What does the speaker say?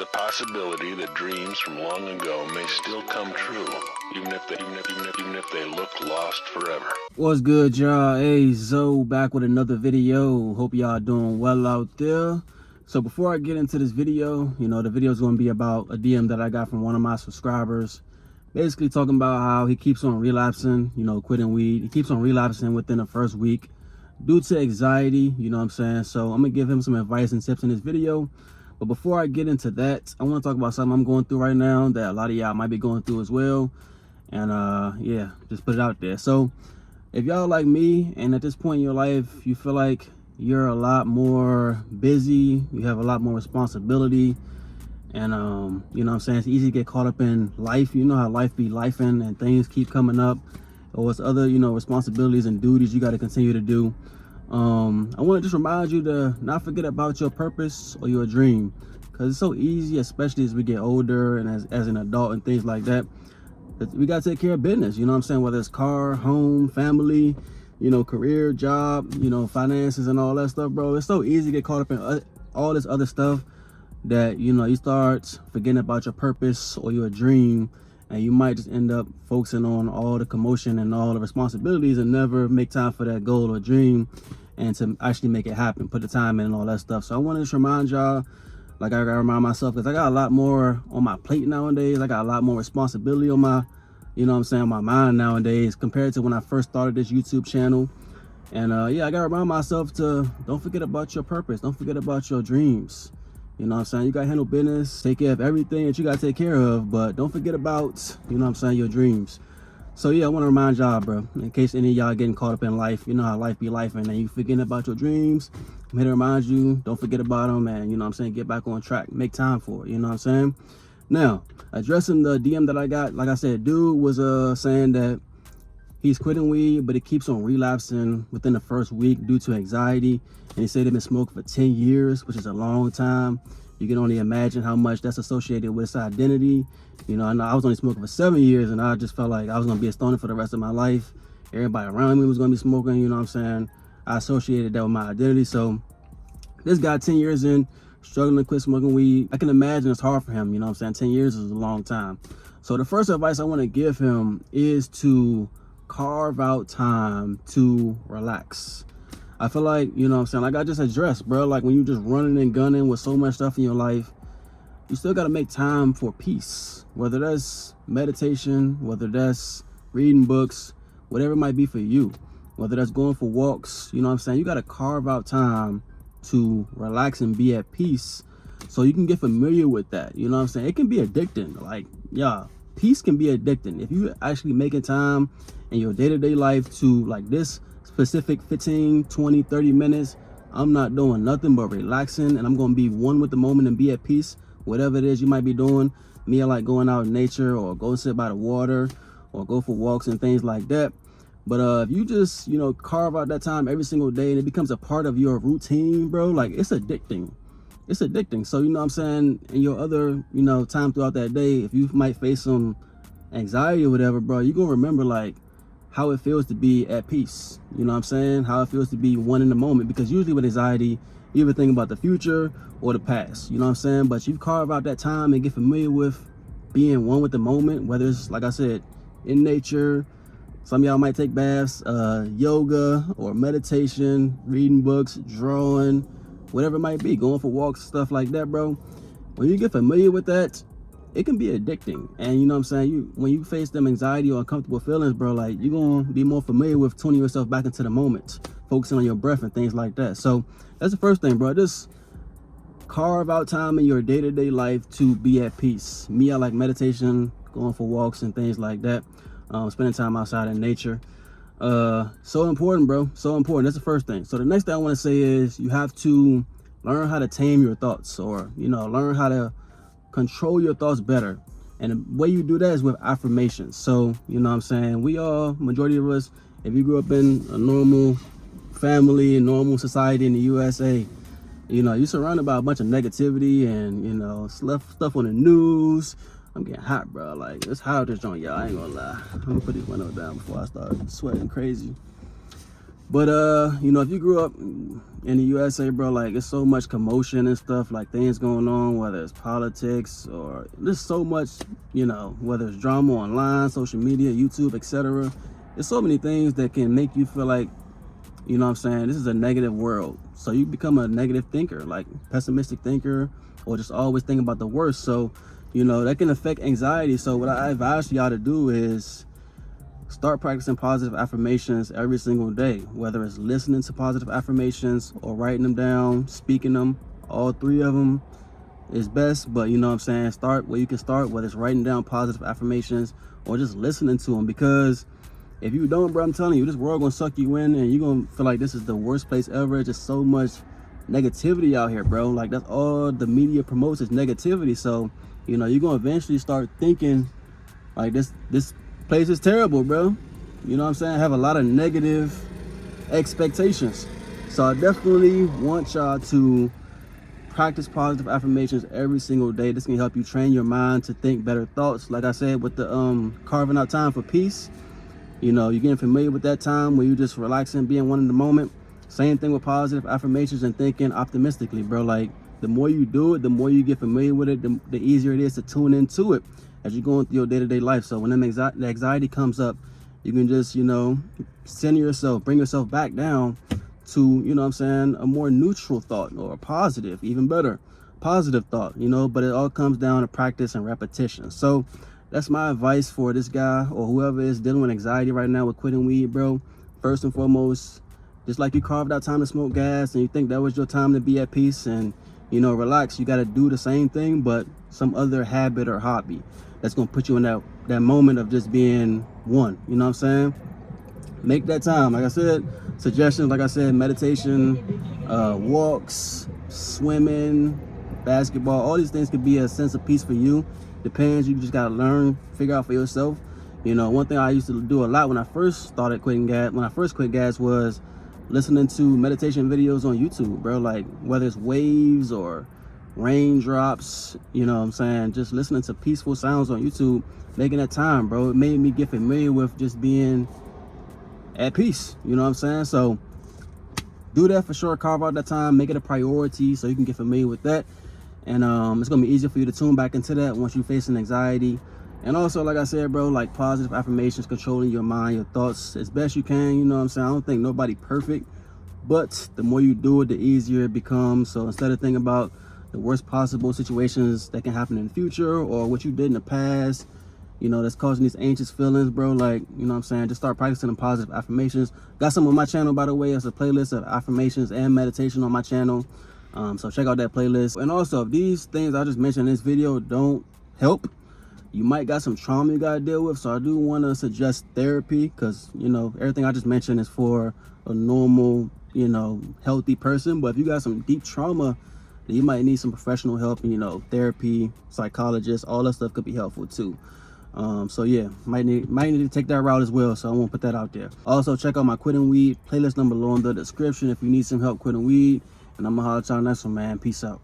the possibility that dreams from long ago may still come true, even if they look lost forever. What's good, y'all? Ayezo back with another video. Hope y'all doing well out there. So before I get into this video, the video is going to be about a DM that I got from one of my subscribers, basically talking about how he keeps on relapsing, quitting weed. He keeps on relapsing within the first week due to anxiety, you know what I'm saying? So I'm gonna give him some advice and tips in this video. But before I get into that, I want to talk about something I'm going through right now that a lot of y'all might be going through as well. And yeah, just put it out there. So if y'all like me and at this point in your life you feel like you're a lot more busy, you have a lot more responsibility, and you know what I'm saying, it's easy to get caught up in life. You know how life be lifing and things keep coming up, or it's other responsibilities and duties you got to continue to do. I want to just remind you to not forget about your purpose or your dream, because it's so easy, especially as we get older and as an adult and things like that, we got to take care of business, you know what I'm saying, whether it's car, home, family, career, job, finances and all that stuff, bro. It's so easy to get caught up in all this other stuff that you start forgetting about your purpose or your dream, and you might just end up focusing on all the commotion and all the responsibilities and never make time for that goal or dream and to actually make it happen, put the time in and all that stuff. So I want to just remind y'all, like I gotta remind myself, because I got a lot more on my plate nowadays. I got a lot more responsibility on my on my mind nowadays compared to when I first started this YouTube channel. And yeah, I gotta remind myself to don't forget about your purpose, don't forget about your dreams. You know what I'm saying? You gotta handle business, take care of everything that you gotta take care of, but don't forget about, your dreams. So yeah, I want to remind y'all, bro, in case any of y'all getting caught up in life, you know how life be life, and you forgetting about your dreams. I'm here to remind you, don't forget about them, and get back on track, make time for it, you know what I'm saying? Now, addressing the DM that I got, like I said, dude was saying that he's quitting weed, but he keeps on relapsing within the first week due to anxiety. And he said he's been smoking for 10 years, which is a long time. You can only imagine how much that's associated with his identity. I know I was only smoking for 7 years, and I just felt like I was going to be a stoner for the rest of my life. Everybody around me was going to be smoking, you know what I'm saying? I associated that with my identity. So this guy, 10 years in, struggling to quit smoking weed. I can imagine it's hard for him, you know what I'm saying? 10 years is a long time. So the first advice I want to give him is to carve out time to relax. I feel like, like I just addressed, bro, like when you just running and gunning with so much stuff in your life, you still got to make time for peace, whether that's meditation, whether that's reading books, whatever it might be for you, whether that's going for walks, you got to carve out time to relax and be at peace so you can get familiar with that. It can be addicting. Like, yeah, peace can be addicting. If you actually making time in your day-to-day life to, like, this specific 15, 20, 30 minutes, I'm not doing nothing but relaxing, and I'm going to be one with the moment and be at peace, whatever it is you might be doing. Me, I like going out in nature or go sit by the water or go for walks and things like that. But if you just, carve out that time every single day and it becomes a part of your routine, bro, like, it's addicting. It's addicting. So, in your other, time throughout that day, if you might face some anxiety or whatever, bro, you're going to remember, like, how it feels to be at peace. How it feels to be one in the moment. Because usually with anxiety, you either think about the future or the past. But you carve out that time and get familiar with being one with the moment, whether it's, like I said, in nature. Some of y'all might take baths, yoga or meditation, reading books, drawing, whatever it might be, going for walks, stuff like that, bro. When you get familiar with that, it can be addicting. And when you face them anxiety or uncomfortable feelings, bro, like, you're going to be more familiar with tuning yourself back into the moment, focusing on your breath and things like that. So that's the first thing, bro. Just carve out time in your day-to-day life to be at peace. Me, I like meditation, going for walks and things like that. Spending time outside in nature. So important, bro. So important. That's the first thing. So the next thing I want to say is you have to learn how to tame your thoughts, or, learn how to control your thoughts better. And the way you do that is with affirmations. So, we all, majority of us, if you grew up in a normal family and normal society in the USA, you're surrounded by a bunch of negativity and, stuff on the news. I'm getting hot, bro. Like, it's hot this joint, y'all. I ain't gonna lie. I'm gonna put this window down before I start sweating crazy. But you know, if you grew up in the USA, bro, like it's so much commotion and stuff, like things going on, whether it's politics or there's so much, you know, whether it's drama online, social media, YouTube, etc. There's so many things that can make you feel like, you know what I'm saying, this is a negative world. So you become a negative thinker, like pessimistic thinker, or just always thinking about the worst. So, you know, that can affect anxiety. So what I advise y'all to do is start practicing positive affirmations every single day, whether it's listening to positive affirmations or writing them down, speaking them. All three of them is best, but you know what I'm saying, start where you can start, whether it's writing down positive affirmations or just listening to them. Because if you don't, bro, I'm telling you, this world gonna suck you in and you're gonna feel like this is the worst place ever. Just so much negativity out here, bro. Like that's all the media promotes is negativity. So, you know, you're gonna eventually start thinking like this place is terrible, bro. You know what I'm saying? I have a lot of negative expectations. So I definitely want y'all to practice positive affirmations every single day. This can help you train your mind to think better thoughts. Like I said, with the carving out time for peace, you know, you're getting familiar with that time where you just relaxing, being one in the moment. Same thing with positive affirmations and thinking optimistically, bro. Like the more you do it, the more you get familiar with it, the easier it is to tune into it as you're going through your day-to-day life. So when the anxiety comes up, you can just, you know, center yourself, bring yourself back down to, you know what I'm saying, a more neutral thought, or a positive, even better, positive thought, you know. But it all comes down to practice and repetition. So that's my advice for this guy or whoever is dealing with anxiety right now with quitting weed, bro. First and foremost, just like you carved out time to smoke gas and you think that was your time to be at peace and, you know, relax, you got to do the same thing, but some other habit or hobby that's going to put you in that moment of just being one. You know what I'm saying? Make that time. Like I said, suggestions, like I said, meditation, walks, swimming, basketball, all these things could be a sense of peace for you. Depends. You just got to learn, figure out for yourself. You know, one thing I used to do a lot when I first started quitting gas, when I first quit gas, was listening to meditation videos on YouTube, bro. Like whether it's waves or raindrops, you know what I'm saying, just listening to peaceful sounds on YouTube, making that time, bro. It made me get familiar with just being at peace, you know what I'm saying? So do that for sure. Carve out that time, make it a priority so you can get familiar with that. And it's gonna be easier for you to tune back into that once you're facing anxiety. And also, like I said, bro, like positive affirmations, controlling your mind, your thoughts as best you can. You know what I'm saying? I don't think nobody perfect, but the more you do it, the easier it becomes. So instead of thinking about the worst possible situations that can happen in the future or what you did in the past, you know, that's causing these anxious feelings, bro, like, you know what I'm saying, just start practicing the positive affirmations. Got some on my channel, by the way. It's a playlist of affirmations and meditation on my channel. So check out that playlist. And also, if these things I just mentioned in this video don't help, you might got some trauma you got to deal with. So I do want to suggest therapy, because, you know, everything I just mentioned is for a normal, you know, healthy person. But if you got some deep trauma, you might need some professional help. You know, therapy, psychologist, all that stuff could be helpful too. So yeah, might need to take that route as well. So I won't put that out there. Also, check out my quitting weed playlist number below in the description if you need some help quitting weed. And I'm gonna holler at y'all next one, man. Peace out.